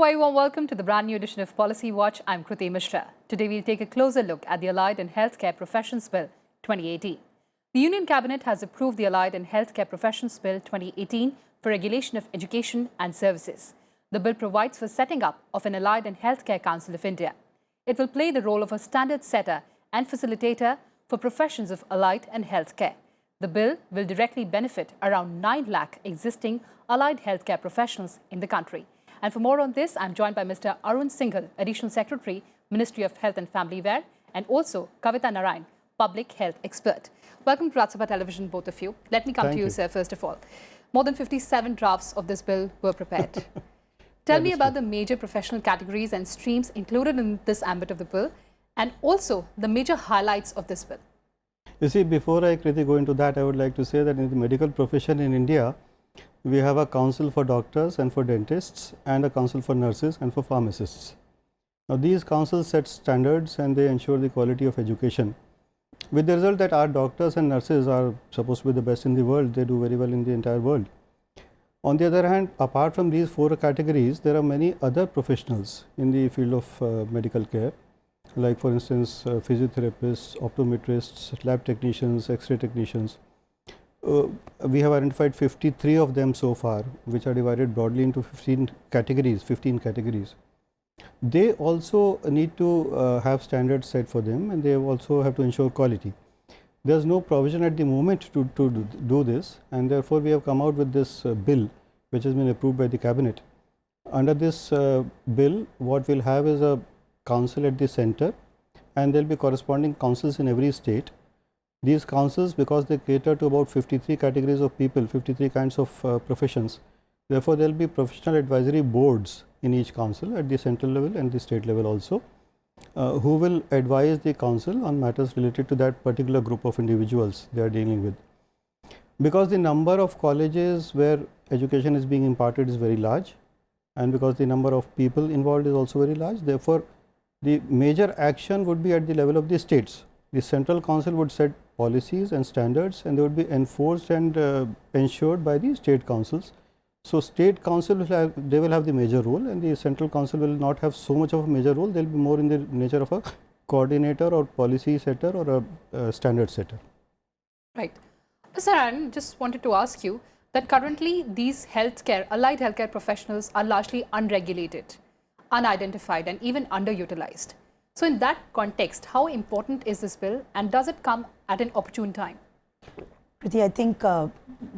very warm welcome to the brand new edition of Policy Watch. I'm Kriti Mishra. Today we'll take a closer look at the Allied and Healthcare Professions Bill 2018. The Union Cabinet has approved the Allied and Healthcare Professions Bill 2018 for regulation of education and services. The bill provides for setting up of an Allied and Healthcare Council of India. It will play the role of a standard setter and facilitator for professions of allied and healthcare. The bill will directly benefit around 9 lakh existing allied healthcare professionals in the country. And for more on this, I'm joined by Mr. Arun Singhal, Additional Secretary, Ministry of Health and Family Welfare, and also Kavita Narayan, Public Health Expert. Welcome to Rajya Sabha Television, both of you. Let me come to you, sir, first of all. More than 57 drafts of this bill were prepared. Tell me about the major professional categories and streams included in this ambit of the bill, and also the major highlights of this bill. You see, before I go into that, I would like to say that in the medical profession in India, we have a council for doctors and for dentists, and a council for nurses and for pharmacists. Now, these councils set standards and they ensure the quality of education, with the result that our doctors and nurses are supposed to be the best in the world. They do very well in the entire world. On the other hand, apart from these 4 categories, there are many other professionals in the field of medical care, like for instance, physiotherapists, optometrists, lab technicians, X-ray technicians. We have identified 53 of them so far, which are divided broadly into 15 categories. They also need to have standards set for them, and they also have to ensure quality. There is no provision at the moment to do this, and therefore we have come out with this bill, which has been approved by the cabinet. Under this bill, what we will have is a council at the center, and there will be corresponding councils in every state. These councils, because they cater to about 53 categories of people, 53 kinds of professions, therefore there will be professional advisory boards in each council at the central level and the state level also, who will advise the council on matters related to that particular group of individuals they are dealing with. Because the number of colleges where education is being imparted is very large, and because the number of people involved is also very large, therefore the major action would be at the level of the states. The central council would set policies and standards, and they would be enforced and ensured by the state councils. So, state council will have the major role, and the central council will not have so much of a major role. They will be more in the nature of a coordinator or policy setter or a standard setter. Right. Mr. Arun, just wanted to ask you that currently these allied healthcare professionals are largely unregulated, unidentified, and even underutilized. So, in that context, how important is this bill, and does it come at an opportune time? Kriti, I think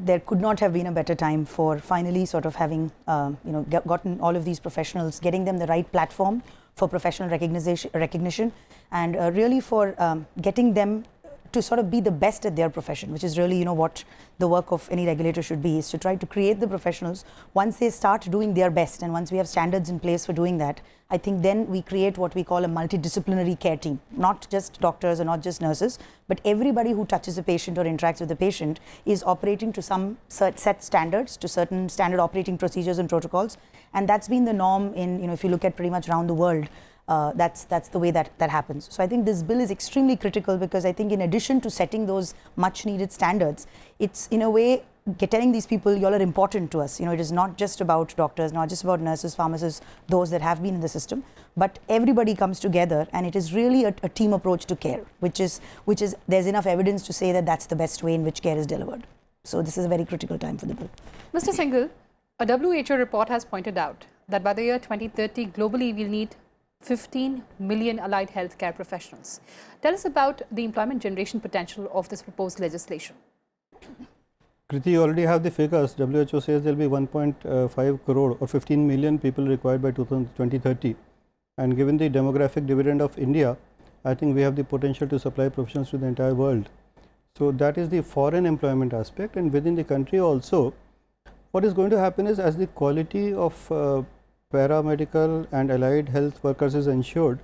there could not have been a better time for finally sort of having gotten all of these professionals, getting them the right platform for professional recognition, and really for getting them to sort of be the best at their profession, which is really what the work of any regulator should be, is to try to create the professionals. Once they start doing their best, and once we have standards in place for doing that, I think then we create what we call a multidisciplinary care team, not just doctors or not just nurses, but everybody who touches a patient or interacts with the patient is operating to some set standards, to certain standard operating procedures and protocols. And that's been the norm in, if you look at pretty much around the world, that's the way that happens. So I think this bill is extremely critical, because I think in addition to setting those much needed standards, it's in a way telling these people, you all are important to us. It is not just about doctors, not just about nurses, pharmacists, those that have been in the system, but everybody comes together, and it is really a team approach to care, which is there's enough evidence to say that that's the best way in which care is delivered. So this is a very critical time for the bill. Mr. Singhal, a WHO report has pointed out that by the year 2030, globally we'll need 15 million allied healthcare professionals. Tell us about the employment generation potential of this proposed legislation. Kriti, you already have the figures. WHO says there will be 1.5 crore or 15 million people required by 2030. And given the demographic dividend of India, I think we have the potential to supply professionals to the entire world. So that is the foreign employment aspect. And within the country also, what is going to happen is, as the quality of paramedical and allied health workers is ensured,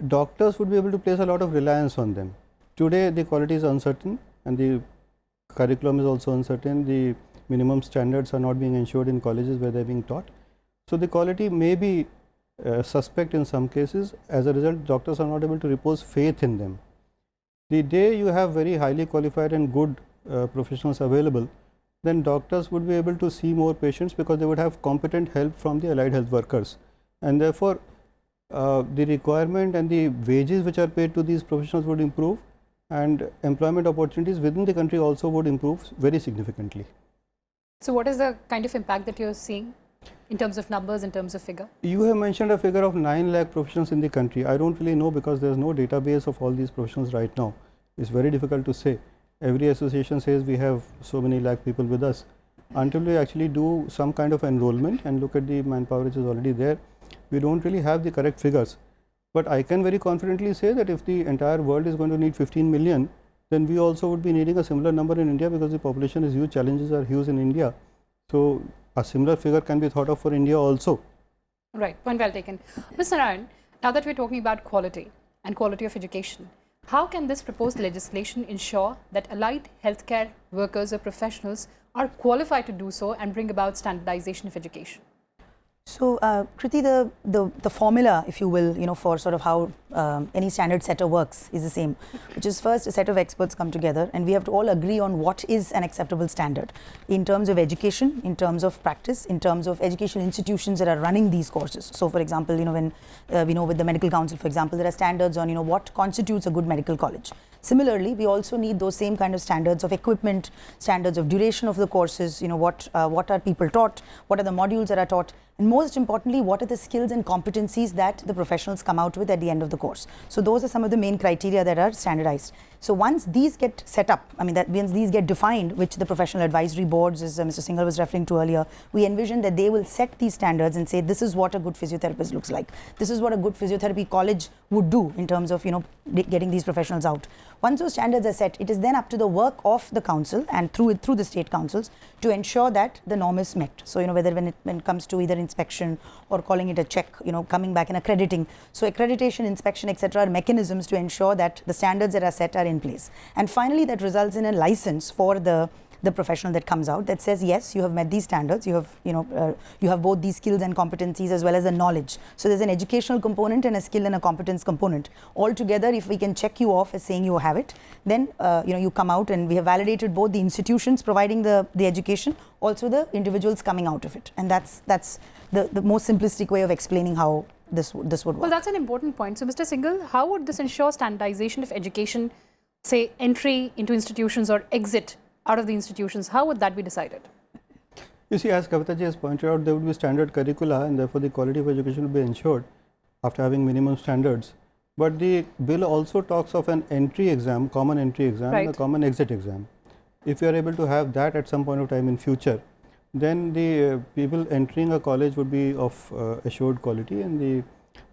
doctors would be able to place a lot of reliance on them. Today, the quality is uncertain, and the curriculum is also uncertain. The minimum standards are not being ensured in colleges where they are being taught. So the quality may be suspect in some cases. As a result, doctors are not able to repose faith in them. The day you have very highly qualified and good professionals available, then doctors would be able to see more patients, because they would have competent help from the allied health workers. and therefore the requirement and the wages which are paid to these professionals would improve, and employment opportunities within the country also would improve very significantly. So what is the kind of impact that you're seeing in terms of numbers, in terms of figure? You have mentioned a figure of 9 lakh professionals in the country. I don't really know because there is no database of all these professionals right now. It's very difficult to say. Every association says we have so many lakh people with us. Until we actually do some kind of enrollment and look at the manpower which is already there, we don't really have the correct figures. But I can very confidently say that if the entire world is going to need 15 million, then we also would be needing a similar number in India, because the population is huge, challenges are huge in India. So a similar figure can be thought of for India also. Right, point well taken. Mr. Narayan, now that we're talking about quality and quality of education, how can this proposed legislation ensure that allied healthcare workers or professionals are qualified to do so and bring about standardization of education? So, Kriti, the formula, if you will, for sort of how any standard setter works is the same, which is first a set of experts come together and we have to all agree on what is an acceptable standard in terms of education, in terms of practice, in terms of educational institutions that are running these courses. So, for example, when we know with the Medical Council, for example, there are standards on what constitutes a good medical college. Similarly, we also need those same kind of standards of equipment, standards of duration of the courses, what are people taught, what are the modules that are taught, and most importantly, what are the skills and competencies that the professionals come out with at the end of the course. So those are some of the main criteria that are standardized. So once these get set up, once these get defined, which the professional advisory boards, as Mr. Singhal was referring to earlier, we envision that they will set these standards and say this is what a good physiotherapist looks like. This is what a good physiotherapy college would do in terms of getting these professionals out. Once those standards are set, it is then up to the work of the council and through the state councils to ensure that the norm is met. So whether when it comes to either inspection or calling it a check, coming back and accrediting. So accreditation, inspection, etc. are mechanisms to ensure that the standards that are set are in place. And finally, that results in a license for the professional that comes out that says, yes, you have met these standards, you have both these skills and competencies as well as the knowledge. So there's an educational component and a skill and a competence component. Altogether, if we can check you off as saying you have it, then you come out, and we have validated both the institutions providing the education, also the individuals coming out of it. And that's the most simplistic way of explaining how this would work. Well, that's an important point. So, Mr. Singhal, how would this ensure standardization of education, say entry into institutions or exit out of the institutions? How would that be decided? You see, as Kavita ji has pointed out, there would be standard curricula, and therefore the quality of education will be ensured after having minimum standards. But the bill also talks of an entry exam, common entry exam, right, and a common exit exam. If you are able to have that at some point of time in future, then the people entering a college would be of assured quality, and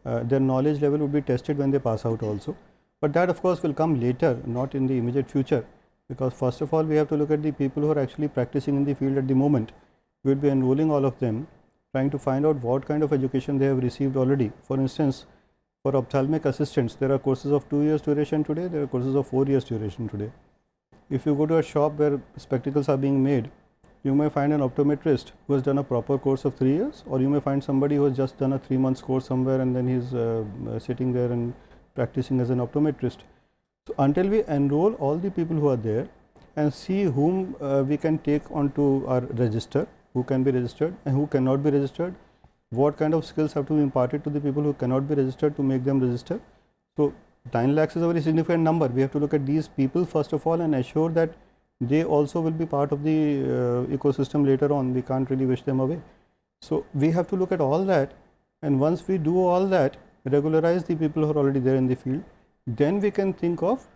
their knowledge level would be tested when they pass out also. But that of course will come later, not in the immediate future, because first of all we have to look at the people who are actually practicing in the field at the moment. We will be enrolling all of them, trying to find out what kind of education they have received already. For instance, for ophthalmic assistants, there are courses of 2 years duration today, there are courses of 4 years duration today. If you go to a shop where spectacles are being made, you may find an optometrist who has done a proper course of 3 years, or you may find somebody who has just done a 3 months course somewhere and then he's sitting there and practicing as an optometrist. So until we enroll all the people who are there and see whom we can take onto our register, who can be registered and who cannot be registered, what kind of skills have to be imparted to the people who cannot be registered to make them register. So 9 lakhs is a very significant number. We have to look at these people first of all and assure that they also will be part of the ecosystem later on. We can't really wish them away. So we have to look at all that, and once we do all that, regularize the people who are already there in the field, then we can think of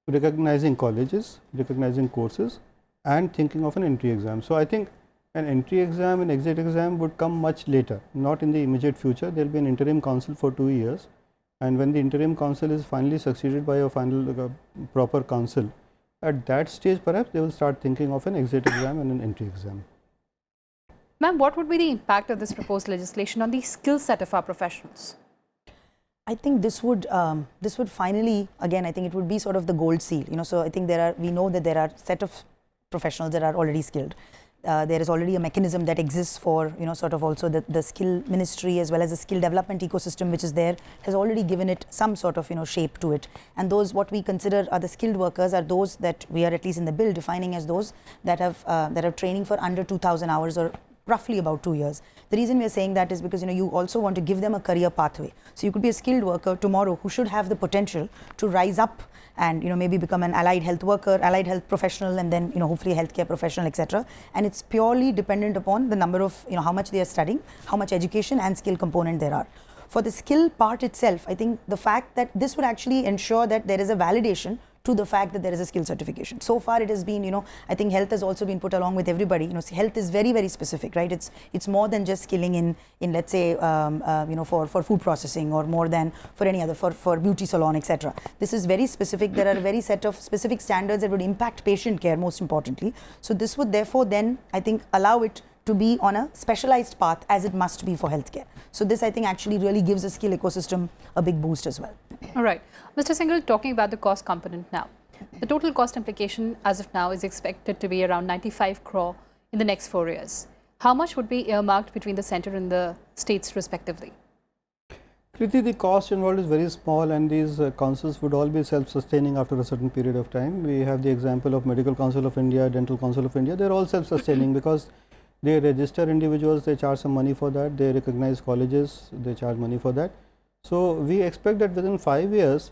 recognizing colleges, recognizing courses, and thinking of an entry exam. So I think an entry exam and exit exam would come much later, not in the immediate future. There will be an interim council for 2 years, and when the interim council is finally succeeded by a final proper council, at that stage perhaps they will start thinking of an exit exam and an entry exam. Ma'am, what would be the impact of this proposed legislation on the skill set of our professionals? I think this would finally, again, I think it would be sort of the gold seal. So I think we know that there are set of professionals that are already skilled. There is already a mechanism that exists for sort of also the skill ministry as well as the skill development ecosystem which is there has already given it some sort of shape to it. And those what we consider are the skilled workers are those that we are at least in the bill defining as those that have training for under 2,000 hours or roughly about 2 years. The reason we are saying that is because you also want to give them a career pathway. So you could be a skilled worker tomorrow who should have the potential to rise up and maybe become an allied health worker, allied health professional, and then hopefully a healthcare professional, etc. And it's purely dependent upon the number of how much they are studying, how much education and skill component there are. For the skill part itself, I think the fact that this would actually ensure that there is a validation to the fact that there is a skill certification. So far it has been, I think health has also been put along with everybody. Health is very, very specific, right? It's more than just skilling in let's say, for food processing, or more than for any other, for beauty salon, etc. This is very specific. There are a very set of specific standards that would impact patient care, most importantly. So this would therefore then, I think, allow it to be on a specialized path as it must be for healthcare. So this, I think, actually really gives the skill ecosystem a big boost as well. All right. Mr. Singhal, talking about the cost component now. The total cost implication as of now is expected to be around 95 crore in the next 4 years. How much would be earmarked between the centre and the states respectively? Kriti, the cost involved is very small, and these councils would all be self-sustaining after a certain period of time. We have the example of Medical Council of India, Dental Council of India. They are all self-sustaining because they register individuals, they charge some money for that, they recognize colleges, they charge money for that. So we expect that within 5 years,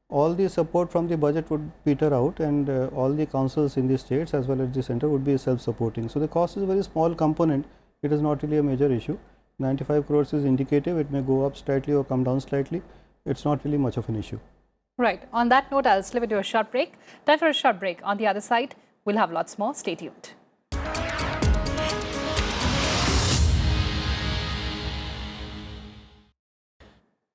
all the support from the budget would peter out, and all the councils in the states as well as the centre would be self-supporting. So the cost is a very small component, it is not really a major issue. 95 crores is indicative, it may go up slightly or come down slightly, it's not really much of an issue. Right. On that note, I'll slip into a short break. Time for a short break. On the other side, we'll have lots more. Stay tuned.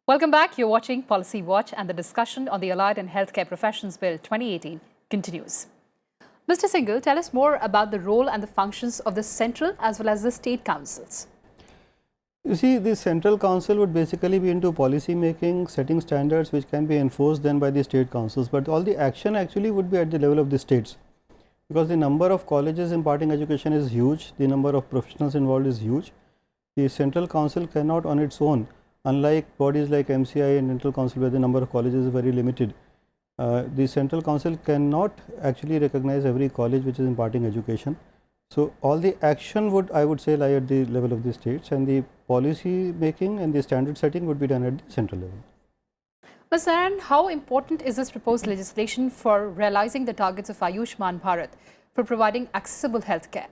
Welcome back. You're watching Policy Watch, and the discussion on the Allied and Healthcare Professions Bill 2018 continues. Mr. Singhal, tell us more about the role and the functions of the central as well as the state councils. You see, the central council would basically be into policy making, setting standards which can be enforced then by the state councils, but all the action actually would be at the level of the states, because the number of colleges imparting education is huge, the number of professionals involved is huge. The central council cannot on its own, unlike bodies like MCI and Dental Council where the number of colleges is very limited. The central council cannot actually recognize every college which is imparting education. So all the action would, I would say, lie at the level of the states, and the policy making and the standard setting would be done at the central level. Ms. Narayan, how important is this proposed legislation for realizing the targets of Ayushman Bharat for providing accessible healthcare?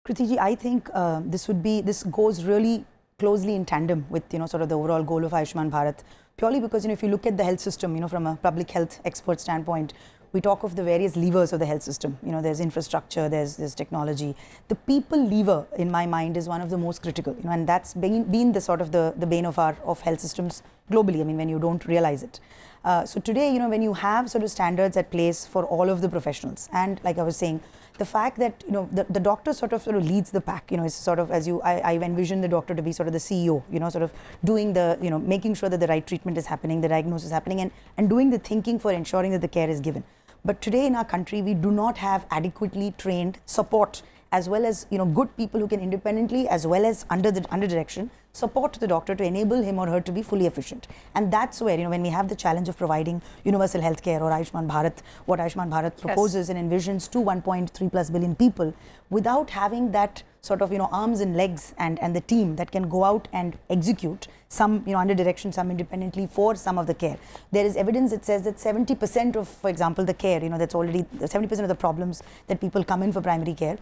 Kriti, I think this goes really closely in tandem with sort of the overall goal of Ayushman Bharat, purely because if you look at the health system from a public health expert standpoint, we talk of the various levers of the health system. There's infrastructure, there's technology. The people lever, in my mind, is one of the most critical, and that's been the sort of the bane of health systems globally. I mean, when you don't realize it. So today, when you have sort of standards at place for all of the professionals, and like I was saying, the fact that the doctor sort of leads the pack, is sort of, as I envision the doctor to be sort of the CEO, sort of doing the making sure that the right treatment is happening, the diagnosis is happening, and doing the thinking for ensuring that the care is given. But today in our country, we do not have adequately trained support, as well as good people who can independently, as well as under direction, support the doctor to enable him or her to be fully efficient. And that's where when we have the challenge of providing universal healthcare, or Ayushman Bharat, what Ayushman Bharat proposes and envisions to 1.3+ billion people, without having that sort of arms and legs and the team that can go out and execute, some under direction, some independently, for some of the care. There is evidence that says that 70% of, for example, the care, that's already 70% of the problems that people come in for primary care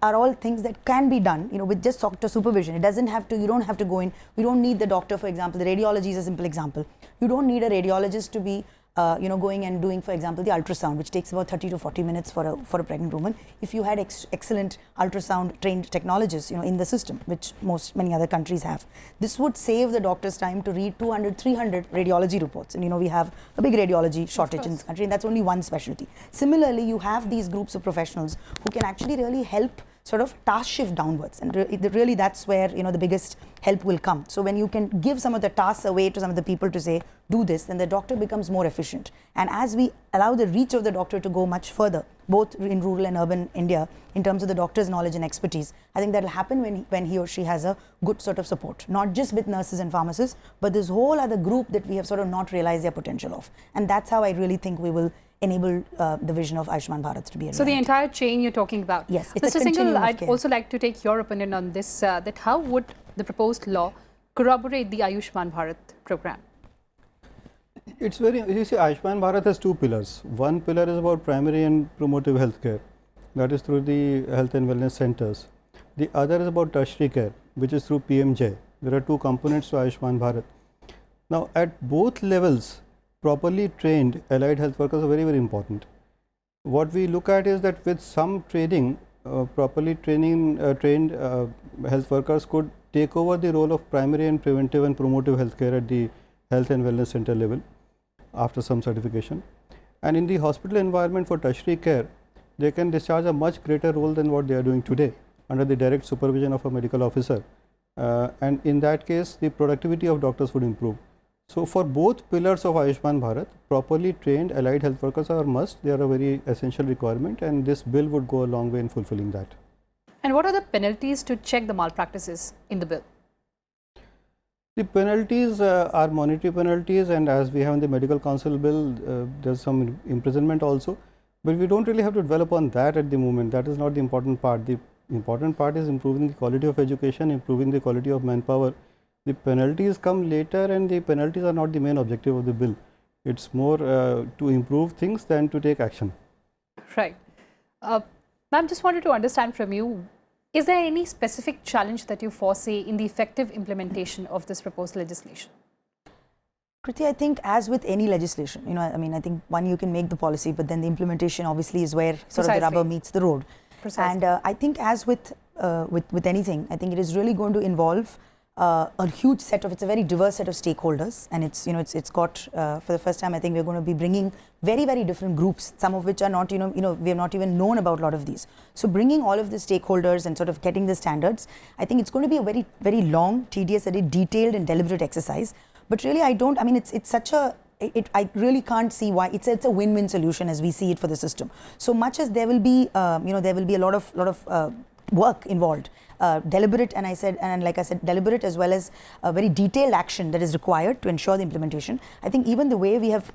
are all things that can be done with just doctor supervision. It doesn't have to, you don't have to go in, we don't need the doctor, for example, the radiology is a simple example. You don't need a radiologist to be going and doing, for example, the ultrasound, which takes about 30 to 40 minutes for a pregnant woman. If you had excellent ultrasound trained technologists in the system, which many other countries have, this would save the doctor's time to read 200, 300 radiology reports. And we have a big radiology shortage in this country, and that's only one specialty. Similarly, you have these groups of professionals who can actually really help sort of task shift downwards, and really that's where the biggest help will come. So when you can give some of the tasks away to some of the people to say, do this, then the doctor becomes more efficient. And as we allow the reach of the doctor to go much further, both in rural and urban India, in terms of the doctor's knowledge and expertise, I think that will happen when he or she has a good sort of support, not just with nurses and pharmacists, but this whole other group that we have sort of not realized their potential of. And that's how I really think we will enable the vision of Ayushman Bharat to be a So the reality. entire chain you're talking about. Yes, it's a Mr. continuum Singhal, of I'd care. also like to take your opinion on this, that how would the proposed law corroborate the Ayushman Bharat program? It's very, you see, Ayushman Bharat has two pillars. One pillar is about primary and promotive health care, that is through the health and wellness centers. The other is about tertiary care, which is through PMJ. There are two components to Ayushman Bharat. Now, at both levels, properly trained allied health workers are very, very important. What we look at is that with some training, properly trained health workers could take over the role of primary and preventive and promotive health care at the health and wellness center level after some certification. And in the hospital environment for tertiary care, they can discharge a much greater role than what they are doing today under the direct supervision of a medical officer. And in that case, the productivity of doctors would improve. So, for both pillars of Ayushman Bharat, properly trained allied health workers are a must. They are a very essential requirement, and this bill would go a long way in fulfilling that. And what are the penalties to check the malpractices in the bill? The penalties are monetary penalties, and as we have in the medical council bill, there's some imprisonment also. But we don't really have to dwell upon that at the moment. That is not the important part. The important part is improving the quality of education, improving the quality of manpower. The penalties come later, and the penalties are not the main objective of the bill. It's more to improve things than to take action. Right. Ma'am, just wanted to understand from you, is there any specific challenge that you foresee in the effective implementation of this proposed legislation? Kriti, I think as with any legislation, I mean, I think one, you can make the policy, but then the implementation obviously is where sort of the rubber meets the road. Precisely. And I think as with anything, I think it is really going to involve a huge set of, it's a very diverse set of stakeholders, and it's got for the first time, I think we're going to be bringing very, very different groups, some of which are not, we have not even known about a lot of these. So bringing all of the stakeholders and sort of getting the standards, I think it's going to be a very, very long, tedious, very detailed and deliberate exercise. But really, it's such a, I really can't see why it's a win-win solution as we see it for the system. So much as there will be, there will be a lot of work involved, deliberate, and like I said, deliberate as well as a very detailed action that is required to ensure the implementation. I think even the way we have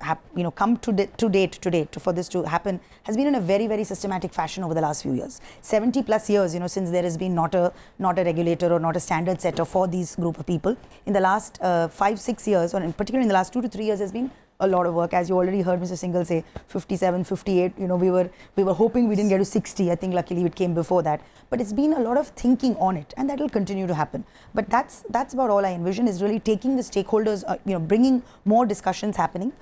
come to date for this to happen has been in a very, very systematic fashion over the last few years. 70 plus years, since there has been not a regulator or not a standard setter for these group of people. In the last 5-6 years, or in particular in the last 2 to 3 years, has been a lot of work. As you already heard Mr. Singhal say, 57, 58, we were hoping we didn't get to 60. I think luckily it came before that. But it's been a lot of thinking on it, and that will continue to happen. But that's about all I envision, is really taking the stakeholders, bringing more discussions happening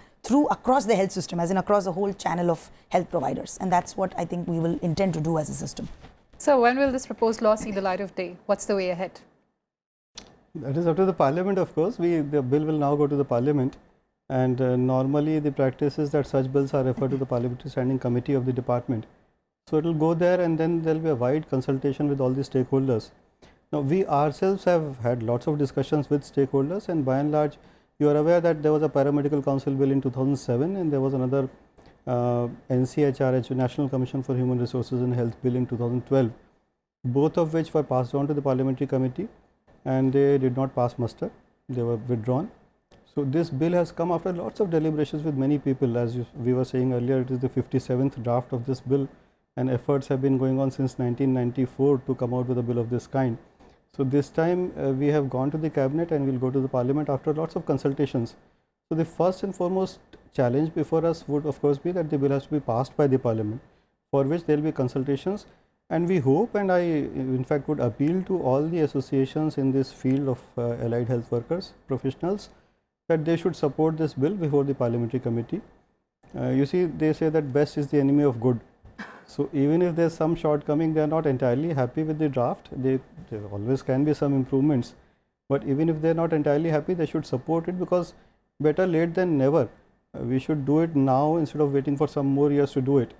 across the health system, as in across the whole channel of health providers. And that's what I think we will intend to do as a system. So when will this proposed law see the light of day? What's the way ahead? That is up to the parliament, of course. The bill will now go to the parliament. And normally the practice is that such bills are referred to the Parliamentary Standing Committee of the department. So it will go there, and then there will be a wide consultation with all the stakeholders. Now, we ourselves have had lots of discussions with stakeholders, and by and large, you are aware that there was a paramedical council bill in 2007, and there was another NCHRH, National Commission for Human Resources and Health bill in 2012, both of which were passed on to the parliamentary committee, and they did not pass muster. They were withdrawn. So this bill has come after lots of deliberations with many people. As we were saying earlier, it is the 57th draft of this bill, and efforts have been going on since 1994 to come out with a bill of this kind. So this time we have gone to the cabinet, and we'll go to the parliament after lots of consultations. So the first and foremost challenge before us would of course be that the bill has to be passed by the parliament, for which there will be consultations. And we hope, and I in fact would appeal to all the associations in this field of allied health workers, professionals, that they should support this bill before the parliamentary committee. You see, they say that best is the enemy of good. So even if there's some shortcoming, they are not entirely happy with the draft. There always can be some improvements, but even if they're not entirely happy, they should support it, because better late than never. We should do it now instead of waiting for some more years to do it.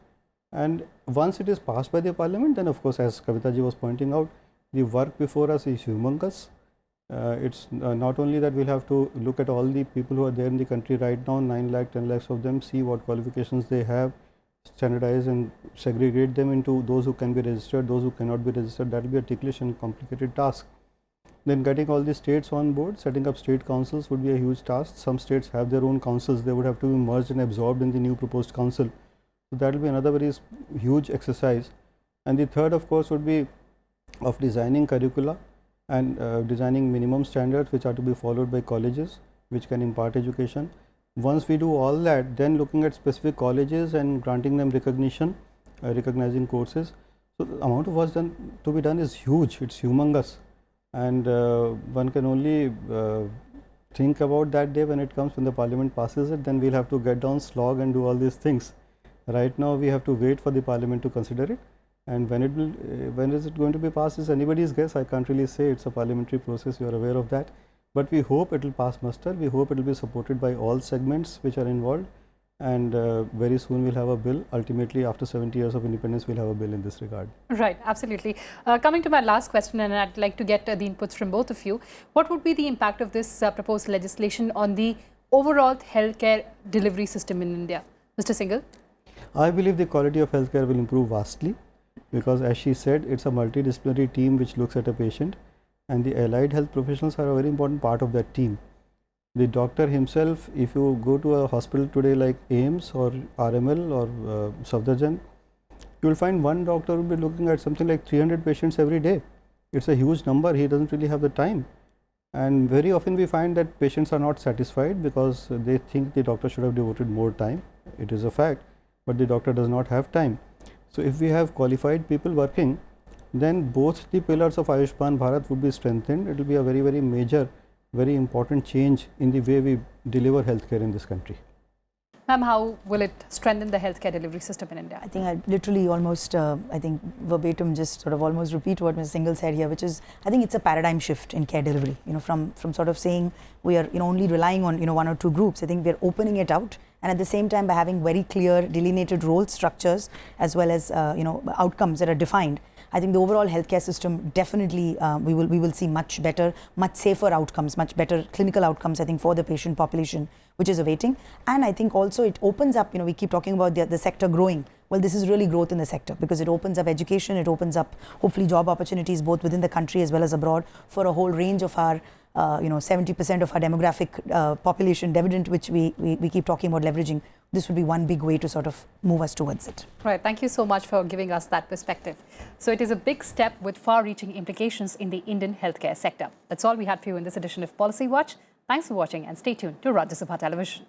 And once it is passed by the parliament, then of course, as Kavita ji was pointing out, the work before us is humongous. It's not only that we'll have to look at all the people who are there in the country right now, 9 lakh, 10 lakhs of them, see what qualifications they have, standardize and segregate them into those who can be registered, those who cannot be registered. That will be a ticklish and complicated task. Then getting all the states on board, setting up state councils would be a huge task. Some states have their own councils. They would have to be merged and absorbed in the new proposed council. So that will be another very huge exercise. And the third, of course, would be of designing curricula and designing minimum standards which are to be followed by colleges which can impart education. Once we do all that, then looking at specific colleges and granting them recognition, recognizing courses. So the amount of work to be done is huge, it's humongous, and one can only think about that day when it comes, when the parliament passes it, then we'll have to get down, slog and do all these things. Right now we have to wait for the parliament to consider it, and when is it going to be passed is anybody's guess. I can't really say, it's a parliamentary process, you are aware of that, but we hope it will pass muster. We hope it will be supported by all segments which are involved, and very soon we'll have a bill. Ultimately, after 70 years of independence, we'll have a bill in this regard. Right, absolutely. Coming to my last question, and I'd like to get the inputs from both of you. What would be the impact of this proposed legislation on the overall healthcare delivery system in India? Mr. Singhal? I believe the quality of healthcare will improve vastly, because as she said, it's a multidisciplinary team which looks at a patient, and the allied health professionals are a very important part of that team. The doctor himself, if you go to a hospital today like AIMS or RML or Safdarjung, you will find one doctor will be looking at something like 300 patients every day. It's a huge number. He doesn't really have the time, and very often we find that patients are not satisfied because they think the doctor should have devoted more time. It is a fact, but the doctor does not have time. So if we have qualified people working, then both the pillars of Ayushman Bharat would be strengthened. It will be a very, very major, very important change in the way we deliver healthcare in this country. Ma'am, how will it strengthen the healthcare delivery system in India? I think I literally almost, I think verbatim just sort of almost repeat what Ms. Singhal said here, which is, I think it's a paradigm shift in care delivery, from sort of saying we are, only relying on, one or two groups. I think we're opening it out, and at the same time by having very clear delineated role structures as well as, outcomes that are defined. I think the overall healthcare system definitely we will see much better, much safer outcomes, much better clinical outcomes, I think, for the patient population which is awaiting. And I think also it opens up, we keep talking about the sector growing. Well, this is really growth in the sector because it opens up education, it opens up hopefully job opportunities both within the country as well as abroad for a whole range of our 70% of our demographic population dividend, which we keep talking about leveraging. This would be one big way to sort of move us towards it. Right. Thank you so much for giving us that perspective. So it is a big step with far-reaching implications in the Indian healthcare sector. That's all we had for you in this edition of Policy Watch. Thanks for watching and stay tuned to Rajya Sabha Television.